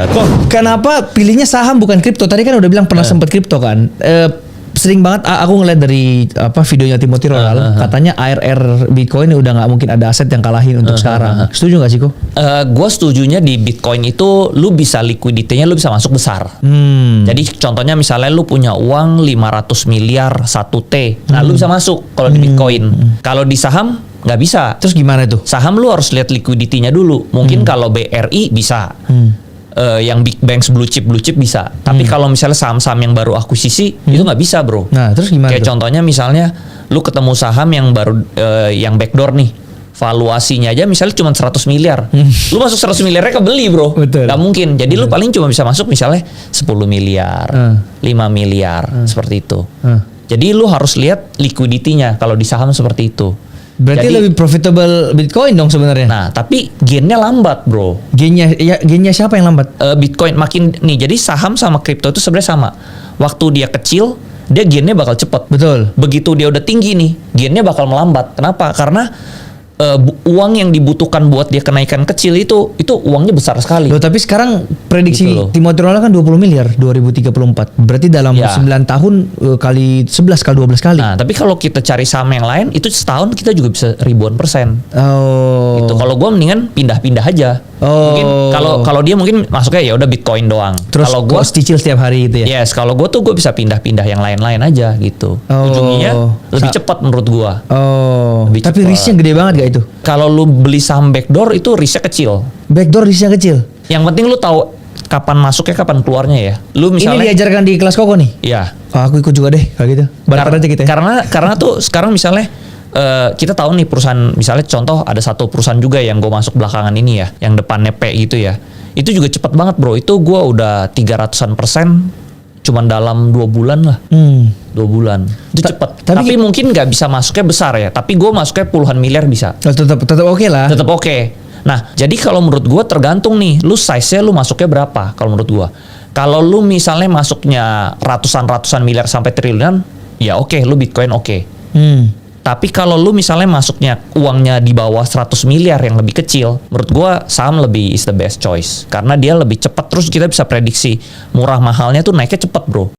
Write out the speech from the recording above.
Kok kenapa pilihnya saham bukan kripto? Tadi kan udah bilang pernah sempat kripto kan. Sering banget aku ngeliat dari videonya Timothy Royal, katanya ARR Bitcoin udah nggak mungkin ada aset yang kalahin untuk sekarang. Setuju nggak sih kok? Gue setujunya di Bitcoin itu lu bisa liquidity-nya lu bisa masuk besar. Jadi contohnya misalnya lu punya uang 500 miliar 1T. Nah, lu bisa masuk kalau di Bitcoin. Kalau di saham nggak bisa. Terus gimana tuh? Saham lu harus lihat liquidity-nya dulu. Mungkin kalau BRI bisa. Yang big banks blue chip bisa. Tapi kalau misalnya saham-saham yang baru akuisisi itu nggak bisa, bro. Nah, terus gimana? Kayak tuh? contohnya misalnya lu ketemu saham yang baru yang backdoor nih. Valuasinya aja misalnya cuma 100 miliar. Lu masuk 100 miliarnya kebeli, bro. Betul. Gak mungkin. Jadi lu paling cuma bisa masuk misalnya 10 miliar, 5 miliar, seperti itu. Jadi lu harus lihat liquidity-nya kalau di saham seperti itu. Berarti Jadi, lebih profitable Bitcoin dong sebenarnya. Nah, tapi gainnya lambat, bro. Gainnya siapa yang lambat? Bitcoin makin nih, jadi saham sama kripto itu sebenarnya sama. Waktu dia kecil, dia gainnya bakal cepet. Betul. Begitu dia udah tinggi nih, gainnya bakal melambat. Kenapa? Karena uang yang dibutuhkan buat dia kenaikan kecil itu uangnya besar sekali. Loh, tapi sekarang prediksi Gitu loh. Timothy Royal kan 20 miliar 2034. Berarti dalam Ya. 9 tahun kali 11 kali 12 kali. Nah, tapi kalau kita cari saham yang lain, itu setahun kita juga bisa ribuan persen. Oh. Gitu. Kalau gue mendingan pindah-pindah aja. Oh. Mungkin kalau dia mungkin masuknya ya udah Bitcoin doang. Terus Kalau gue cost cicil setiap hari gitu ya. yes, kalau gue tuh gue bisa pindah-pindah yang lain-lain aja gitu. Oh. Ujungnya lebih cepat menurut gue. Oh. Lebih Tapi cepat. risknya gede banget gak itu? Kalau lu beli saham backdoor itu risknya kecil. Backdoor risknya kecil. Yang penting lu tahu kapan masuknya, kapan keluarnya ya. Lu misalnya Ini diajarkan di kelas Koko nih. ya. Oh, aku ikut juga deh kalau gitu. Bareng aja kita. Ya. Karena tuh sekarang misalnya kita tahu nih perusahaan, misalnya contoh ada satu perusahaan juga yang gue masuk belakangan ini ya, yang depannya P gitu ya. Itu juga cepet banget, bro. Itu gue udah 300% cuman dalam 2 bulan lah. 2 bulan. Itu cepet. Tapi mungkin nggak bisa masuknya besar ya. Tapi gue masuknya puluhan miliar bisa. Tetap oke lah. Tetap oke. Nah, jadi kalau menurut gue tergantung nih, lu size-nya lu masuknya berapa kalau menurut gue. Kalau lu misalnya masuknya ratusan miliar sampai triliunan, ya oke, lu Bitcoin oke. Tapi kalau lu misalnya masuknya uangnya di bawah 100 miliar yang lebih kecil, menurut gua saham lebih is the best choice. Karena dia lebih cepat, terus kita bisa prediksi murah mahalnya tuh naiknya cepat, bro.